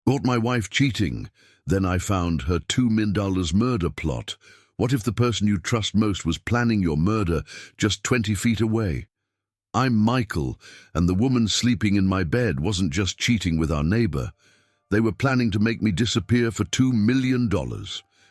Caught my wife cheating. Then I found her $2 million murder plot. What if the person you trust most was planning your murder just 20 feet away? I'm Michael, and the woman sleeping in my bed wasn't just cheating with our neighbor. They were planning to make me disappear for $2 million.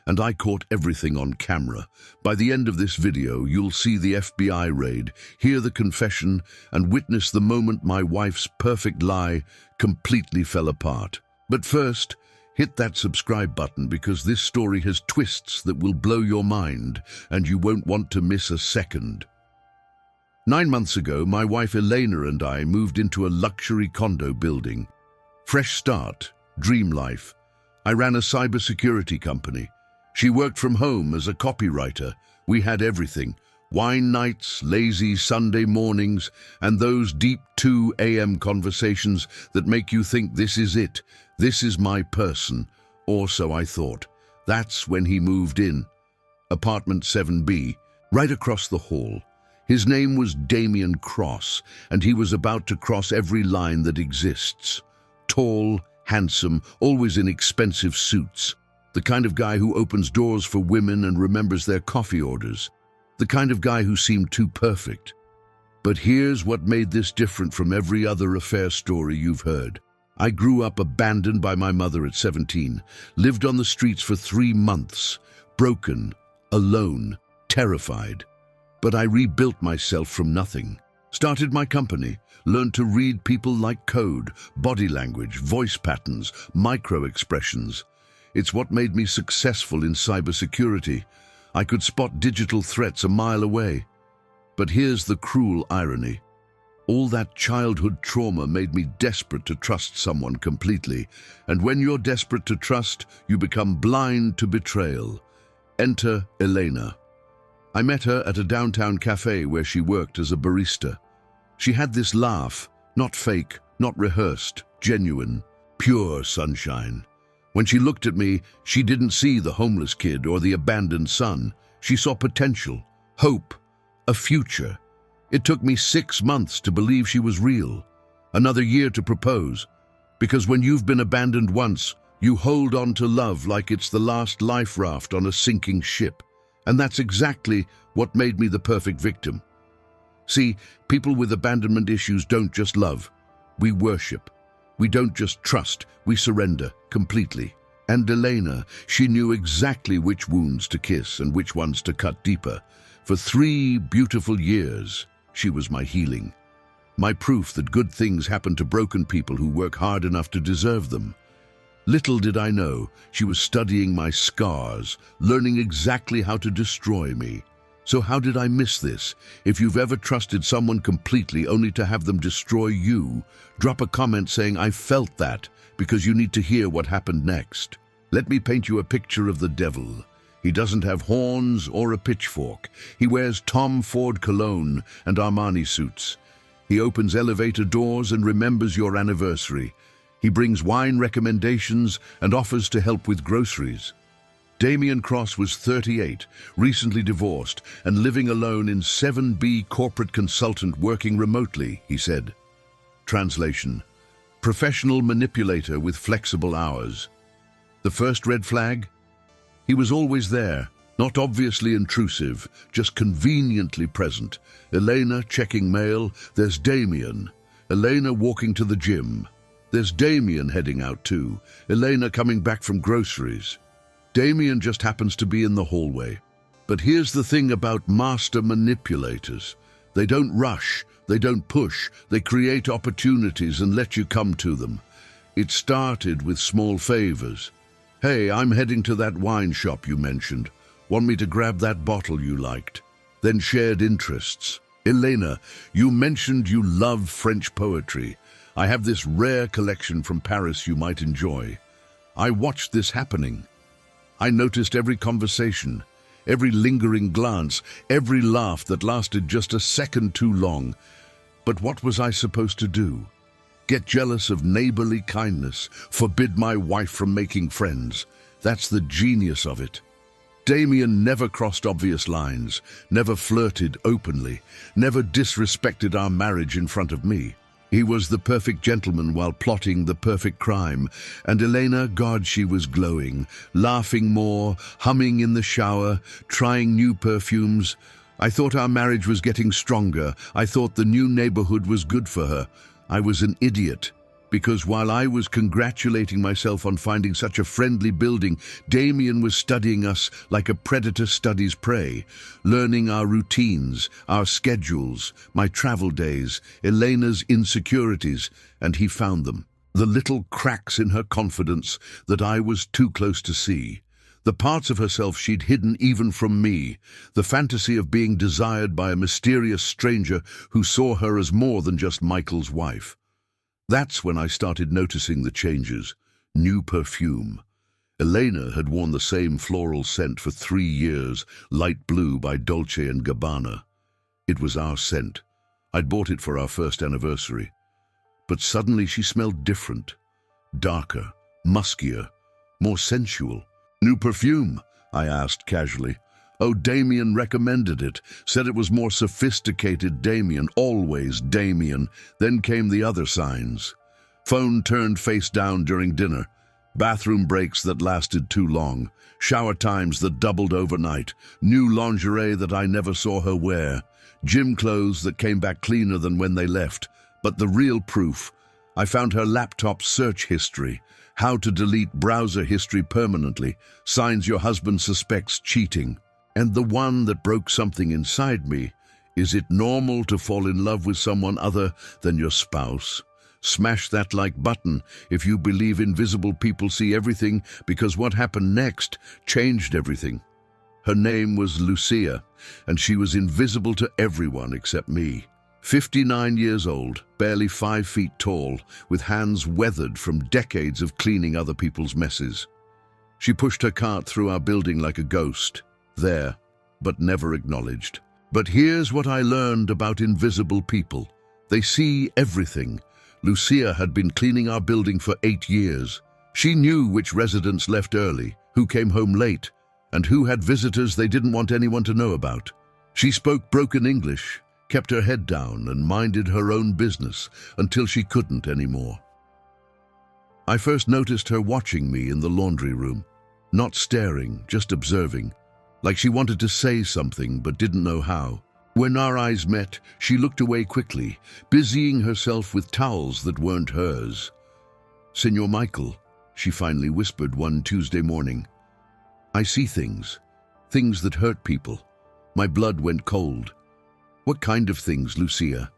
And I caught everything on camera. By the end of this video, you'll see the FBI raid, hear the confession, and witness the moment my wife's perfect lie completely fell apart. But first, hit that subscribe button because this story has twists that will blow your mind, and you won't want to miss a second. 9 months ago, my wife Elena and I moved into a luxury condo building. Fresh start, dream life. I ran a cybersecurity company. She worked from home as a copywriter. We had everything: wine nights, lazy Sunday mornings, and those deep 2 a.m. conversations that make you think this is it, this is my person, or so I thought. That's when he moved in. Apartment 7B, right across the hall. His name was Damian Cross, and he was about to cross every line that exists. Tall, handsome, always in expensive suits. The kind of guy who opens doors for women and remembers their coffee orders. The kind of guy who seemed too perfect. But here's what made this different from every other affair story you've heard. I grew up abandoned by my mother at 17, lived on the streets for 3 months, broken, alone, terrified. But I rebuilt myself from nothing. Started my company, learned to read people like code, body language, voice patterns, micro-expressions. It's what made me successful in cybersecurity. I could spot digital threats a mile away. But here's the cruel irony. All that childhood trauma made me desperate to trust someone completely. And when you're desperate to trust, you become blind to betrayal. Enter Elena. I met her at a downtown cafe where she worked as a barista. She had this laugh, not fake, not rehearsed, genuine, pure sunshine. When she looked at me, she didn't see the homeless kid or the abandoned son. She saw potential, hope, a future. It took me 6 months to believe she was real, another year to propose. Because when you've been abandoned once, you hold on to love like it's the last life raft on a sinking ship. And that's exactly what made me the perfect victim. See, people with abandonment issues don't just love, we worship. We don't just trust, we surrender completely. And Elena, she knew exactly which wounds to kiss and which ones to cut deeper. For 3 beautiful years, she was my healing. My proof that good things happen to broken people who work hard enough to deserve them. Little did I know, she was studying my scars, learning exactly how to destroy me. So how did I miss this? If you've ever trusted someone completely only to have them destroy you, drop a comment saying I felt that, because you need to hear what happened next. Let me paint you a picture of the devil. He doesn't have horns or a pitchfork. He wears Tom Ford cologne and Armani suits. He opens elevator doors and remembers your anniversary. He brings wine recommendations and offers to help with groceries. Damian Cross was 38, recently divorced, and living alone in 7B corporate consultant working remotely, he said. Translation: professional manipulator with flexible hours. The first red flag? He was always there, not obviously intrusive, just conveniently present. Elena checking mail, there's Damian. Elena walking to the gym. There's Damian heading out too. Elena coming back from groceries. Damian just happens to be in the hallway. But here's the thing about master manipulators. They don't rush, they don't push, they create opportunities and let you come to them. It started with small favors. Hey, I'm heading to that wine shop you mentioned. Want me to grab that bottle you liked? Then shared interests. Elena, you mentioned you love French poetry. I have this rare collection from Paris you might enjoy. I watched this happening. I noticed every conversation, every lingering glance, every laugh that lasted just a second too long. But what was I supposed to do? Get jealous of neighborly kindness, forbid my wife from making friends? That's the genius of it. Damian never crossed obvious lines, never flirted openly, never disrespected our marriage in front of me. He was the perfect gentleman while plotting the perfect crime. And Elena, God, she was glowing, laughing more, humming in the shower, trying new perfumes. I thought our marriage was getting stronger. I thought the new neighborhood was good for her. I was an idiot. Because while I was congratulating myself on finding such a friendly building, Damien was studying us like a predator studies prey, learning our routines, our schedules, my travel days, Elena's insecurities, and he found them. The little cracks in her confidence that I was too close to see. The parts of herself she'd hidden even from me. The fantasy of being desired by a mysterious stranger who saw her as more than just Michael's wife. That's when I started noticing the changes. New perfume. Elena had worn the same floral scent for 3 years, light blue by Dolce & Gabbana. It was our scent. I'd bought it for our first anniversary. But suddenly she smelled different. Darker, muskier, more sensual. New perfume? I asked casually. Oh, Damien recommended it, said it was more sophisticated. Damien, always Damien. Then came the other signs. Phone turned face down during dinner. Bathroom breaks that lasted too long. Shower times that doubled overnight. New lingerie that I never saw her wear. Gym clothes that came back cleaner than when they left. But the real proof, I found her laptop search history. How to delete browser history permanently. Signs your husband suspects cheating. And the one that broke something inside me, is it normal to fall in love with someone other than your spouse? Smash that like button if you believe invisible people see everything, because what happened next changed everything. Her name was Lucia, and she was invisible to everyone except me. 59 years old, barely 5 feet tall, with hands weathered from decades of cleaning other people's messes. She pushed her cart through our building like a ghost. There, but never acknowledged. But here's what I learned about invisible people. They see everything. Lucia had been cleaning our building for 8 years. She knew which residents left early, who came home late, and who had visitors they didn't want anyone to know about. She spoke broken English, kept her head down, and minded her own business until she couldn't anymore. I first noticed her watching me in the laundry room, not staring, just observing. Like she wanted to say something but didn't know how. When our eyes met, she looked away quickly, busying herself with towels that weren't hers. "Senor Michael," she finally whispered one Tuesday morning. "I see things that hurt people." My blood went cold. "What kind of things, Lucia?"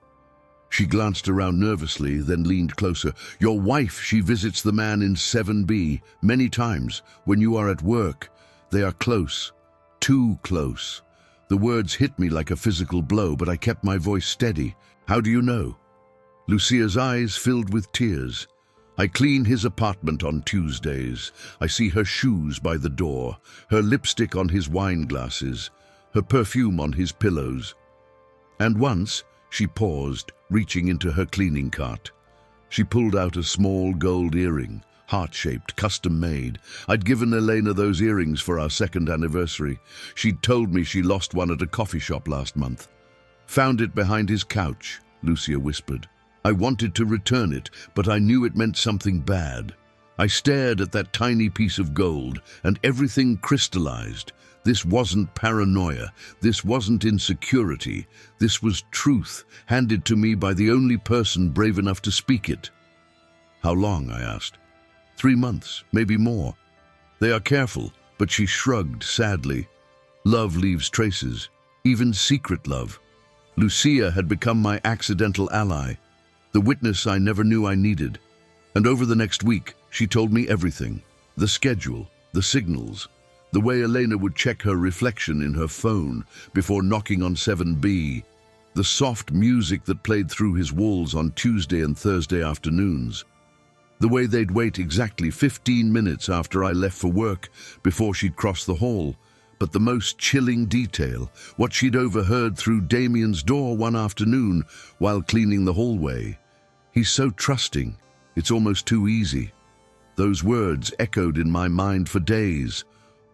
She glanced around nervously, then leaned closer. "Your wife, she visits the man in 7B many times when you are at work. They are close. Too close." The words hit me like a physical blow, but I kept my voice steady. "How do you know?" Lucia's eyes filled with tears. "I clean his apartment on Tuesdays. I see her shoes by the door, her lipstick on his wine glasses, her perfume on his pillows." And once, she paused, reaching into her cleaning cart. She pulled out a small gold earring, heart-shaped, custom-made. I'd given Elena those earrings for our 2nd anniversary. She'd told me she lost one at a coffee shop last month. "Found it behind his couch," Lucia whispered. I wanted to return it, but I knew it meant something bad. I stared at that tiny piece of gold, and everything crystallized. This wasn't paranoia. This wasn't insecurity. This was truth, handed to me by the only person brave enough to speak it. "How long?" I asked. 3 months, maybe more." "They are careful," but she shrugged sadly. "Love leaves traces, even secret love." Lucia had become my accidental ally, the witness I never knew I needed. And over the next week, she told me everything. The schedule, the signals, the way Elena would check her reflection in her phone before knocking on 7B, the soft music that played through his walls on Tuesday and Thursday afternoons, the way they'd wait exactly 15 minutes after I left for work before she'd cross the hall. But the most chilling detail, what she'd overheard through Damien's door one afternoon while cleaning the hallway. "He's so trusting, it's almost too easy." Those words echoed in my mind for days.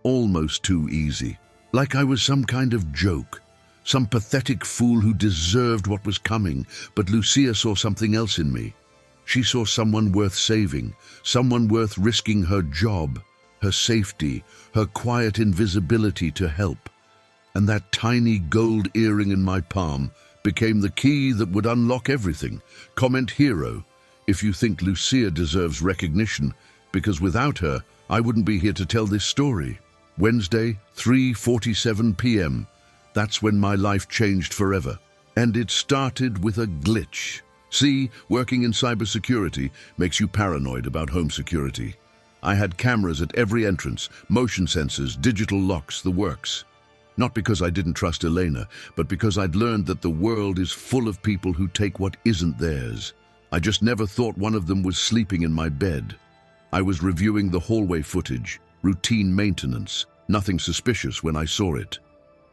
Almost too easy. Like I was some kind of joke. some pathetic fool who deserved what was coming, but Lucia saw something else in me. She saw someone worth saving, someone worth risking her job, her safety, her quiet invisibility to help. And that tiny gold earring in my palm became the key that would unlock everything. Comment hero if you think Lucia deserves recognition, because without her, I wouldn't be here to tell this story. Wednesday, 3:47 p.m. That's when my life changed forever. And it started with a glitch. See, working in cybersecurity makes you paranoid about home security. I had cameras at every entrance, motion sensors, digital locks, the works. Not because I didn't trust Elena, but because I'd learned that the world is full of people who take what isn't theirs. I just never thought one of them was sleeping in my bed. I was reviewing the hallway footage, routine maintenance, nothing suspicious when I saw it.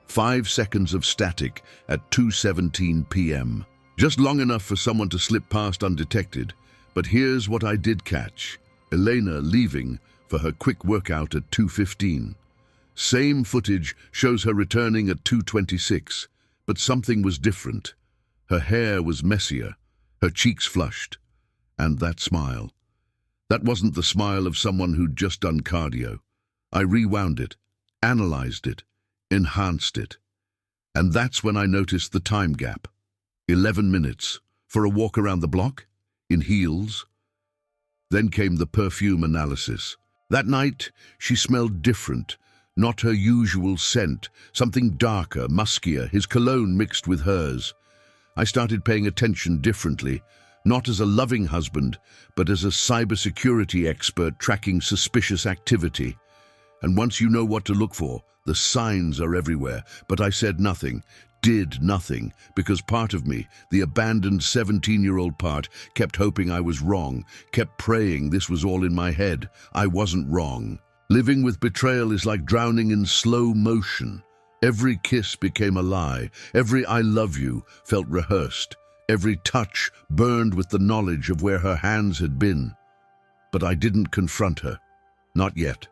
5 seconds of static at 2:17 p.m. Just long enough for someone to slip past undetected. But here's what I did catch. Elena leaving for her quick workout at 2:15. Same footage shows her returning at 2:26, but something was different. Her hair was messier, her cheeks flushed, and that smile. That wasn't the smile of someone who'd just done cardio. I rewound it, analyzed it, enhanced it. And that's when I noticed the time gap. 11 minutes for a walk around the block, in heels. Then came the perfume analysis. That night, she smelled different, not her usual scent, something darker, muskier, his cologne mixed with hers. I started paying attention differently, not as a loving husband, but as a cybersecurity expert tracking suspicious activity. And once you know what to look for, the signs are everywhere. But I said nothing, did nothing, because part of me, the abandoned 17-year-old part, kept hoping I was wrong, kept praying this was all in my head. I wasn't wrong. Living with betrayal is like drowning in slow motion. Every kiss became a lie. Every I love you felt rehearsed. Every touch burned with the knowledge of where her hands had been. But I didn't confront her. Not yet.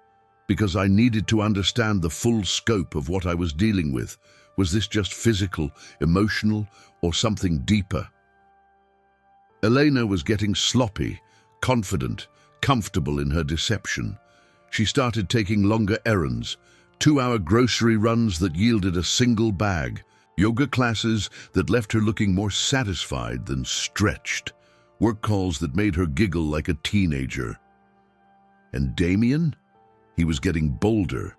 Because I needed to understand the full scope of what I was dealing with. Was this just physical, emotional, or something deeper? Elena was getting sloppy, confident, comfortable in her deception. She started taking longer errands, 2-hour grocery runs that yielded a single bag, yoga classes that left her looking more satisfied than stretched, work calls that made her giggle like a teenager. And Damien? He was getting bolder,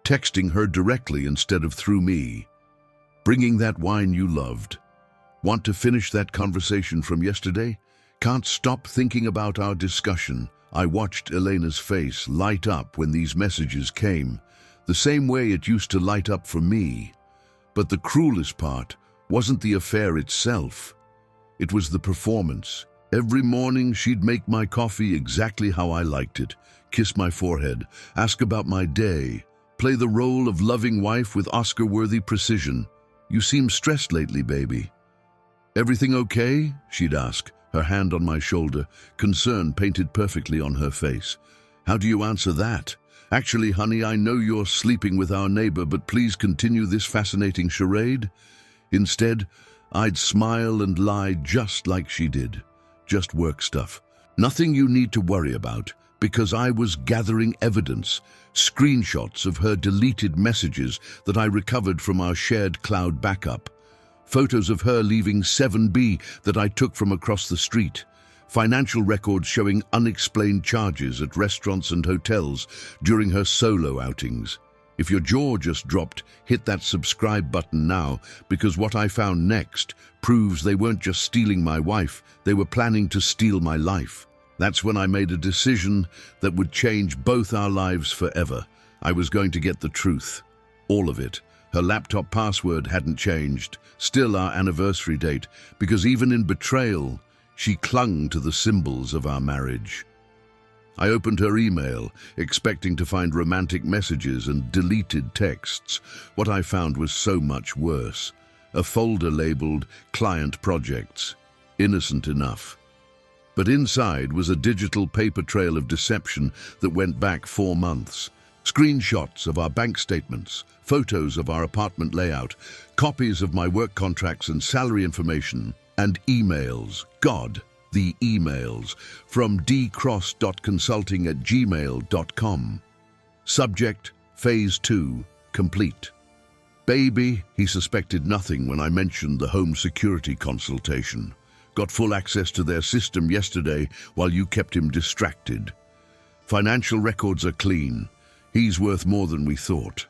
texting her directly instead of through me. Bringing that wine you loved. Want to finish that conversation from yesterday? Can't stop thinking about our discussion. I watched Elena's face light up when these messages came, the same way it used to light up for me. But the cruelest part wasn't the affair itself. It was the performance. Every morning she'd make my coffee exactly how I liked it, kiss my forehead, ask about my day, play the role of loving wife with Oscar-worthy precision. You seem stressed lately, baby. Everything okay? She'd ask, her hand on my shoulder, concern painted perfectly on her face. How do you answer that? Actually, honey, I know you're sleeping with our neighbor, but please continue this fascinating charade. Instead, I'd smile and lie just like she did. Just work stuff. Nothing you need to worry about, because I was gathering evidence, screenshots of her deleted messages that I recovered from our shared cloud backup, photos of her leaving 7B that I took from across the street, financial records showing unexplained charges at restaurants and hotels during her solo outings. If your jaw just dropped, hit that subscribe button now, because what I found next proves they weren't just stealing my wife, they were planning to steal my life. That's when I made a decision that would change both our lives forever. I was going to get the truth. All of it. Her laptop password hadn't changed, still our anniversary date, because even in betrayal, she clung to the symbols of our marriage. I opened her email, expecting to find romantic messages and deleted texts. What I found was so much worse. A folder labeled Client Projects. Innocent enough. But inside was a digital paper trail of deception that went back 4 months. Screenshots of our bank statements, photos of our apartment layout, copies of my work contracts and salary information, and emails. God, the emails from dcross.consulting@gmail.com. Subject, Phase 2, complete. Baby, he suspected nothing when I mentioned the home security consultation. Got full access to their system yesterday while you kept him distracted. Financial records are clean. He's worth more than we thought.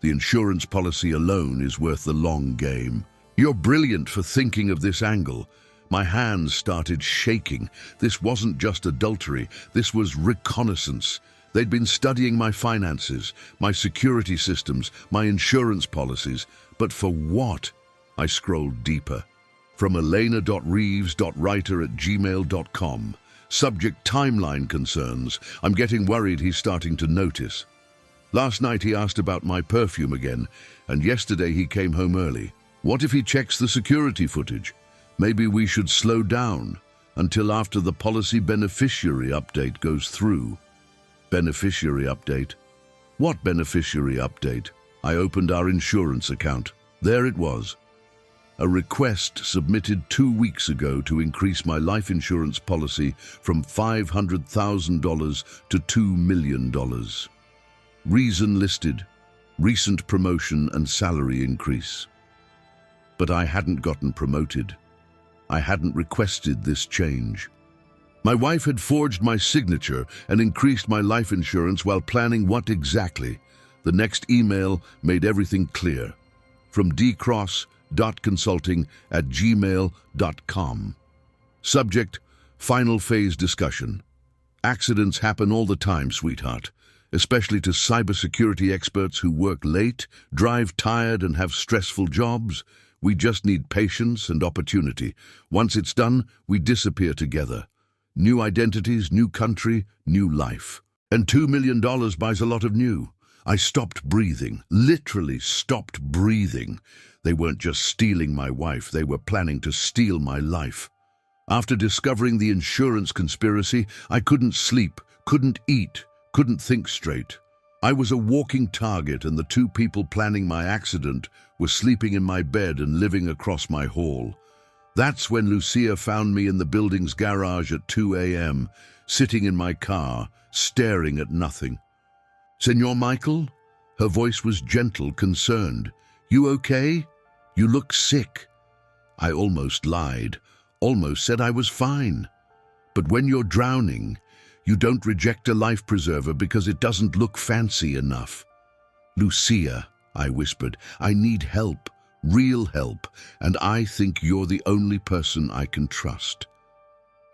The insurance policy alone is worth the long game. You're brilliant for thinking of this angle. My hands started shaking. This wasn't just adultery, this was reconnaissance. They'd been studying my finances, my security systems, my insurance policies. But for what? I scrolled deeper. From elena.reeves.writer@gmail.com. Subject, timeline concerns. I'm getting worried he's starting to notice. Last night he asked about my perfume again, and yesterday he came home early. What if he checks the security footage? Maybe we should slow down until after the policy beneficiary update goes through. Beneficiary update? What beneficiary update? I opened our insurance account. There it was. A request submitted 2 weeks ago to increase my life insurance policy from $500,000 to $2 million. Reason listed: recent promotion and salary increase. But I hadn't gotten promoted. I hadn't requested this change. My wife had forged my signature and increased my life insurance while planning what exactly. The next email made everything clear. From dcross.consulting@gmail.com. Subject, final phase discussion. Accidents happen all the time, sweetheart, especially to cybersecurity experts who work late, drive tired, and have stressful jobs. We just need patience and opportunity. Once it's done, we disappear together. New identities, new country, new life. And $2 million buys a lot of new. I stopped breathing, literally stopped breathing. They weren't just stealing my wife, they were planning to steal my life. After discovering the insurance conspiracy, I couldn't sleep, couldn't eat, couldn't think straight. I was a walking target, and the two people planning my accident were sleeping in my bed and living across my hall. That's when Lucia found me in the building's garage at 2 a.m., sitting in my car, staring at nothing. "Senor Michael?" Her voice was gentle, concerned. "You okay? You look sick." I almost lied, almost said I was fine. But when you're drowning, you don't reject a life preserver because it doesn't look fancy enough. "Lucia," I whispered, "I need help. Real help, and I think you're the only person I can trust."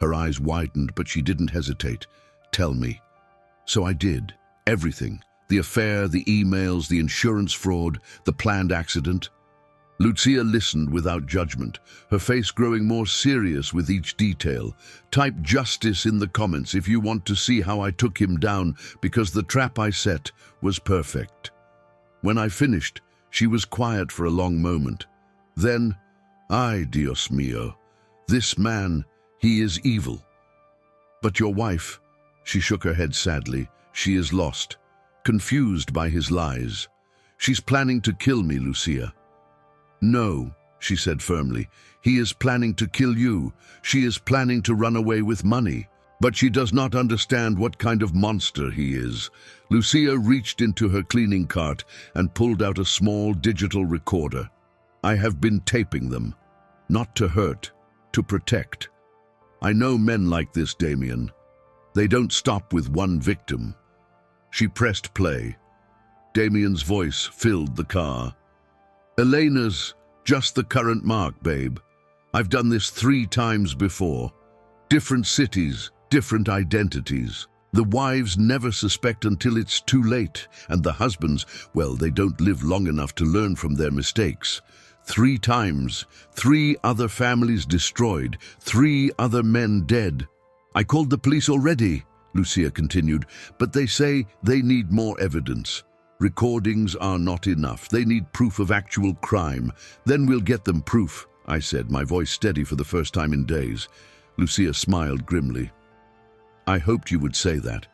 Her eyes widened, but she didn't hesitate. "Tell me." So I did. Everything. The affair, the emails, the insurance fraud, the planned accident. Lucia listened without judgment, her face growing more serious with each detail. "Type justice in the comments if you want to see how I took him down, because the trap I set was perfect." When I finished, she was quiet for a long moment. Then, "Ay, Dios mío, this man, he is evil." "But your wife," she shook her head sadly, "she is lost, confused by his lies. She's planning to kill me, Lucia." "No," she said firmly, "he is planning to kill you. She is planning to run away with money. But she does not understand what kind of monster he is." Lucia reached into her cleaning cart and pulled out a small digital recorder. "I have been taping them. Not to hurt, to protect. I know men like this, Damien. They don't stop with one victim." She pressed play. Damien's voice filled the car. "Elena's just the current mark, babe. I've done this 3 times before. Different cities, different identities. The wives never suspect until it's too late, and the husbands, well, they don't live long enough to learn from their mistakes. 3 times, 3 other families destroyed, 3 other men dead. I called the police already," Lucia continued, "but they say they need more evidence. Recordings are not enough. They need proof of actual crime. Then we'll get them proof," I said, my voice steady for the first time in days. Lucia smiled grimly. "I hoped you would say that,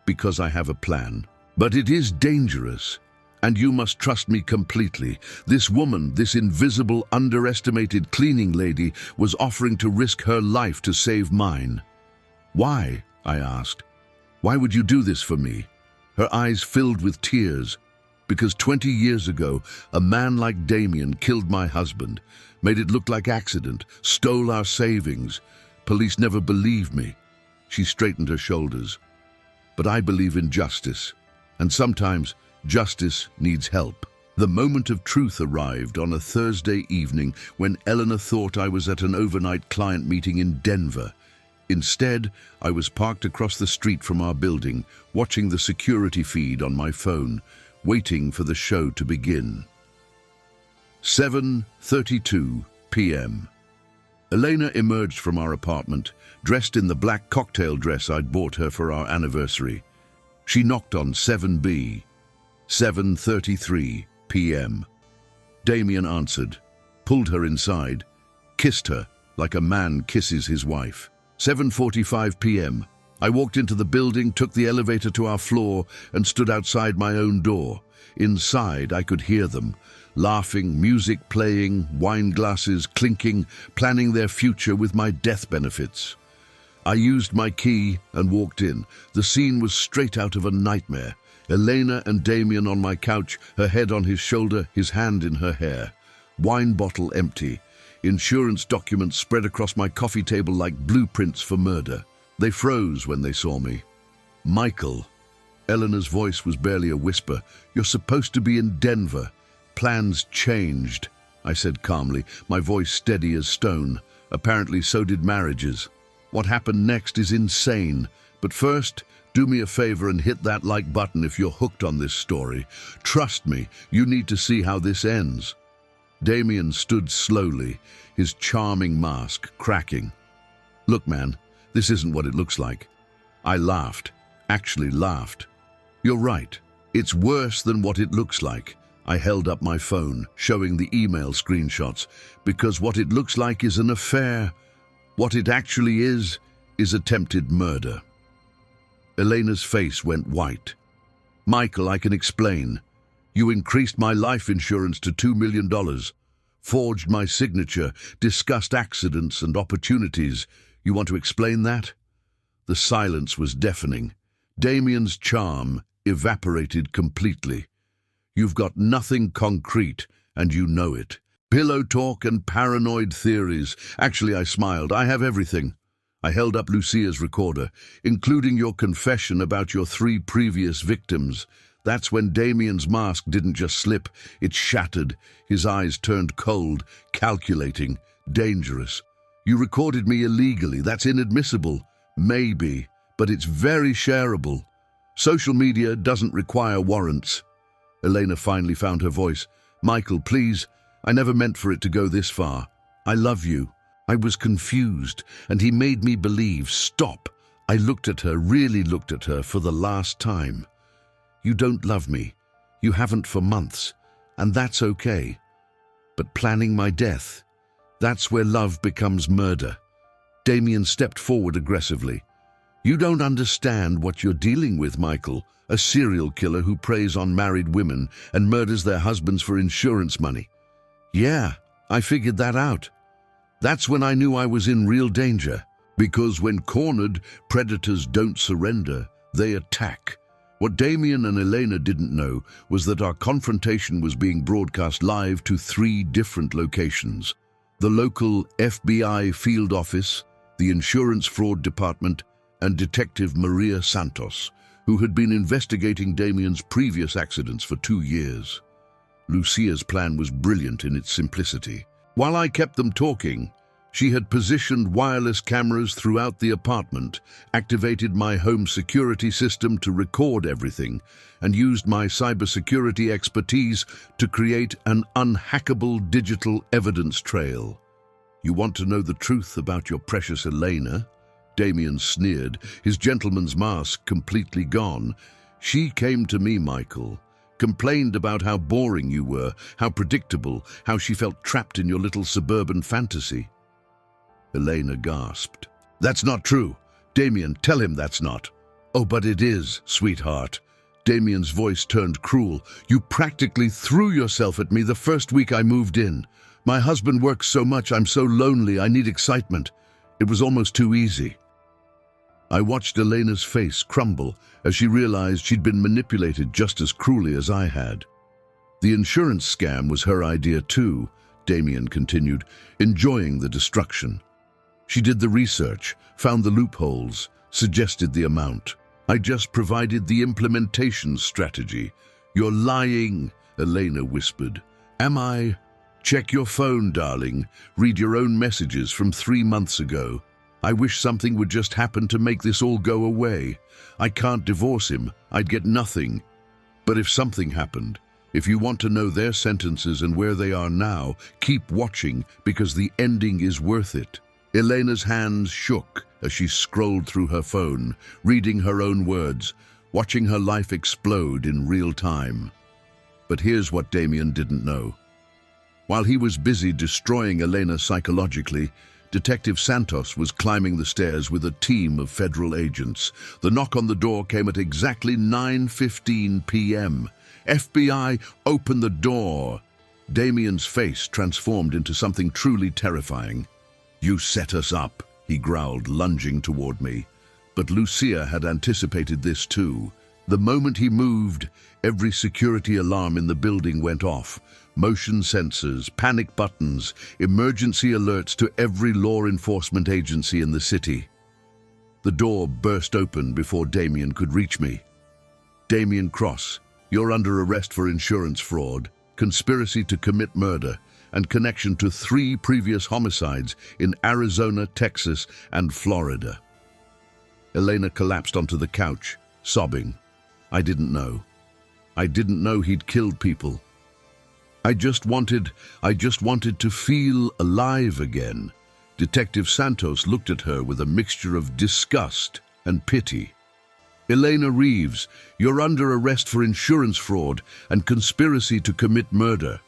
because I have a plan." But it is dangerous, and you must trust me completely. This woman, this invisible, underestimated cleaning lady, was offering to risk her life to save mine. Why? I asked. Why would you do this for me? Her eyes filled with tears. Because 20 years ago, a man like Damien killed my husband, made it look like accident, stole our savings. Police never believed me. She straightened her shoulders. But I believe in justice, and sometimes justice needs help. The moment of truth arrived on a Thursday evening when Eleanor thought I was at an overnight client meeting in Denver. Instead, I was parked across the street from our building, watching the security feed on my phone, waiting for the show to begin. 7:32 p.m. Elena emerged from our apartment, dressed in the black cocktail dress I'd bought her for our anniversary. She knocked on 7B. 7:33 p.m. Damien answered, pulled her inside, kissed her like a man kisses his wife. 7:45 p.m. I walked into the building, took the elevator to our floor, and stood outside my own door. Inside, I could hear them, laughing, music playing, wine glasses clinking, planning their future with my death benefits. I used my key and walked in. The scene was straight out of a nightmare. Elena and Damien on my couch, her head on his shoulder, his hand in her hair. Wine bottle empty. Insurance documents spread across my coffee table like blueprints for murder. They froze when they saw me. Michael. Eleanor's voice was barely a whisper. You're supposed to be in Denver. Plans changed, I said calmly, my voice steady as stone. Apparently so did marriages. What happened next is insane. But first, do me a favor and hit that like button if you're hooked on this story. Trust me, you need to see how this ends. Damien stood slowly, his charming mask cracking. Look, man, this isn't what it looks like. I laughed, actually laughed. You're right. It's worse than what it looks like. I held up my phone, showing the email screenshots, because what it looks like is an affair. What it actually is attempted murder. Elena's face went white. Michael, I can explain. You increased my life insurance to $2 million, forged my signature, discussed accidents and opportunities. You want to explain that? The silence was deafening. Damien's charm evaporated completely. You've got nothing concrete, and you know it. Pillow talk and paranoid theories. Actually, I smiled. I have everything. I held up Lucia's recorder, including your confession about your 3 previous victims. That's when Damien's mask didn't just slip, it shattered. His eyes turned cold, calculating, dangerous. You recorded me illegally. That's inadmissible. Maybe, but it's very shareable. Social media doesn't require warrants. Elena finally found her voice. Michael, please, I never meant for it to go this far. I love you. I was confused, and he made me believe. Stop. I looked at her, really looked at her for the last time. You don't love me. You haven't for months, and that's okay. But planning my death, that's where love becomes murder. Damien stepped forward aggressively. You don't understand what you're dealing with, Michael. A serial killer who preys on married women and murders their husbands for insurance money. Yeah, I figured that out. That's when I knew I was in real danger. Because when cornered, predators don't surrender, they attack. What Damien and Elena didn't know was that our confrontation was being broadcast live to 3 different locations. The local FBI field office, the insurance fraud department, and Detective Maria Santos, who had been investigating Damien's previous accidents for 2 years. Lucia's plan was brilliant in its simplicity. While I kept them talking, she had positioned wireless cameras throughout the apartment, activated my home security system to record everything, and used my cybersecurity expertise to create an unhackable digital evidence trail. You want to know the truth about your precious Elena? Damien sneered, his gentleman's mask completely gone. She came to me, Michael, complained about how boring you were, how predictable, how she felt trapped in your little suburban fantasy. Elena gasped. That's not true. Damien, tell him that's not. Oh, but it is, sweetheart. Damien's voice turned cruel. "You practically threw yourself at me the first week I moved in. My husband works so much, I'm so lonely, I need excitement. It was almost too easy." I watched Elena's face crumble as she realized she'd been manipulated just as cruelly as I had. "The insurance scam was her idea too," Damien continued, enjoying the destruction. "She did the research, found the loopholes, suggested the amount. I just provided the implementation strategy." "You're lying," Elena whispered. "Am I?" "Check your phone, darling. Read your own messages from 3 months ago. I wish something would just happen to make this all go away. I can't divorce him. I'd get nothing. But if something happened, if you want to know their sentences and where they are now, keep watching because the ending is worth it." Elena's hands shook as she scrolled through her phone, reading her own words, watching her life explode in real time. But here's what Damien didn't know. While he was busy destroying Elena psychologically, Detective Santos was climbing the stairs with a team of federal agents. The knock on the door came at exactly 9:15 p.m. "FBI, open the door!" Damien's face transformed into something truly terrifying. "You set us up," he growled, lunging toward me. But Lucia had anticipated this too. The moment he moved, every security alarm in the building went off. Motion sensors, panic buttons, emergency alerts to every law enforcement agency in the city. The door burst open before Damien could reach me. "Damien Cross, you're under arrest for insurance fraud, conspiracy to commit murder, and connection to 3 previous homicides in Arizona, Texas, and Florida." Elena collapsed onto the couch, sobbing. "I didn't know. I didn't know he'd killed people. I just wanted to feel alive again." Detective Santos looked at her with a mixture of disgust and pity. "Elena Reeves, you're under arrest for insurance fraud and conspiracy to commit murder."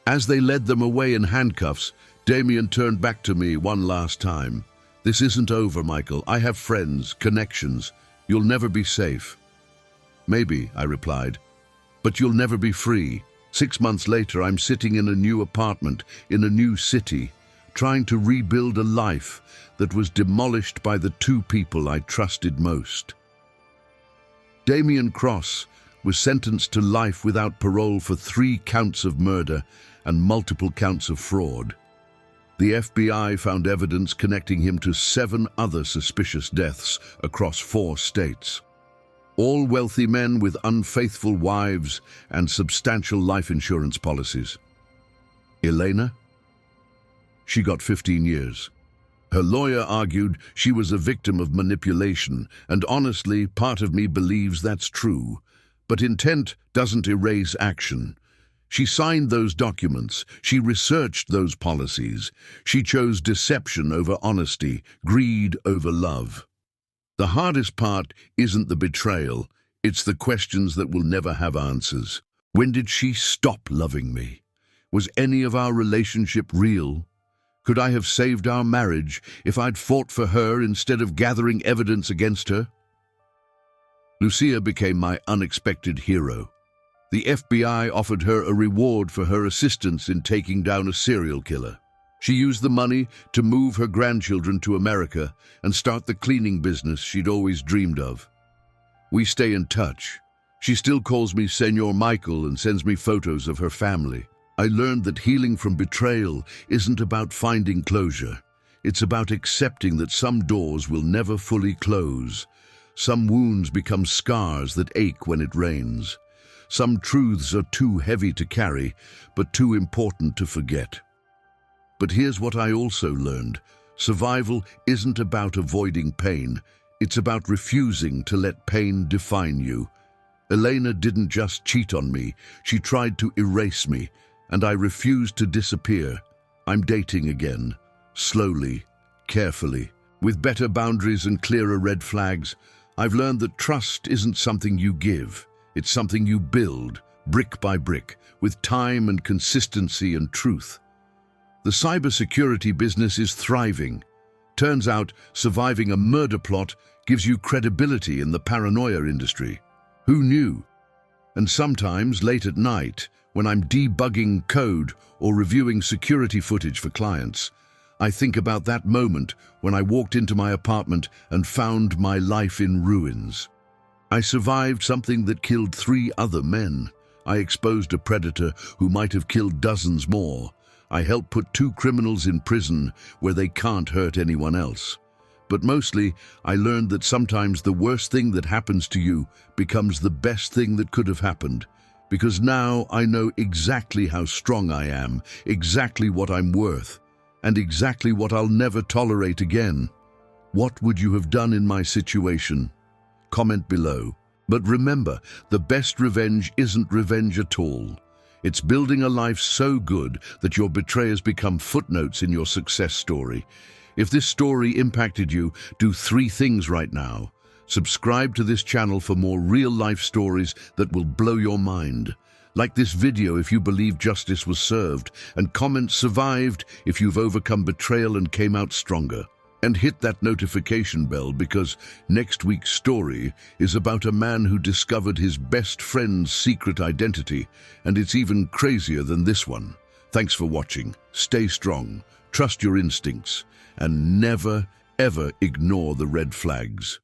As they led them away in handcuffs, Damien turned back to me one last time. "This isn't over, Michael. I have friends, connections. You'll never be safe." "Maybe," I replied, "but you'll never be free." 6 months later, I'm sitting in a new apartment in a new city, trying to rebuild a life that was demolished by the 2 people I trusted most. Damien Cross was sentenced to life without parole for 3 counts of murder and multiple counts of fraud. The FBI found evidence connecting him to 7 other suspicious deaths across 4 states. All wealthy men with unfaithful wives and substantial life insurance policies. Elena? She got 15 years. Her lawyer argued she was a victim of manipulation, and honestly, part of me believes that's true. But intent doesn't erase action. She signed those documents, she researched those policies, she chose deception over honesty, greed over love. The hardest part isn't the betrayal, it's the questions that will never have answers. When did she stop loving me? Was any of our relationship real? Could I have saved our marriage if I'd fought for her instead of gathering evidence against her? Lucia became my unexpected hero. The FBI offered her a reward for her assistance in taking down a serial killer. She used the money to move her grandchildren to America and start the cleaning business she'd always dreamed of. We stay in touch. She still calls me Senor Michael and sends me photos of her family. I learned that healing from betrayal isn't about finding closure. It's about accepting that some doors will never fully close. Some wounds become scars that ache when it rains. Some truths are too heavy to carry, but too important to forget. But here's what I also learned. Survival isn't about avoiding pain. It's about refusing to let pain define you. Elena didn't just cheat on me. She tried to erase me, and I refused to disappear. I'm dating again, slowly, carefully. With better boundaries and clearer red flags, I've learned that trust isn't something you give. It's something you build, brick by brick, with time and consistency and truth. The cybersecurity business is thriving. Turns out, surviving a murder plot gives you credibility in the paranoia industry. Who knew? And sometimes, late at night, when I'm debugging code or reviewing security footage for clients, I think about that moment when I walked into my apartment and found my life in ruins. I survived something that killed 3 other men. I exposed a predator who might have killed dozens more. I helped put 2 criminals in prison where they can't hurt anyone else. But mostly, I learned that sometimes the worst thing that happens to you becomes the best thing that could have happened. Because now I know exactly how strong I am, exactly what I'm worth, and exactly what I'll never tolerate again. What would you have done in my situation? Comment below. But remember, the best revenge isn't revenge at all. It's building a life so good that your betrayers become footnotes in your success story. If this story impacted you, do 3 things right now. Subscribe to this channel for more real-life stories that will blow your mind. Like this video if you believe justice was served, and comment "survived" if you've overcome betrayal and came out stronger. And hit that notification bell because next week's story is about a man who discovered his best friend's secret identity, and it's even crazier than this one. Thanks for watching. Stay strong, trust your instincts, and never, ever ignore the red flags.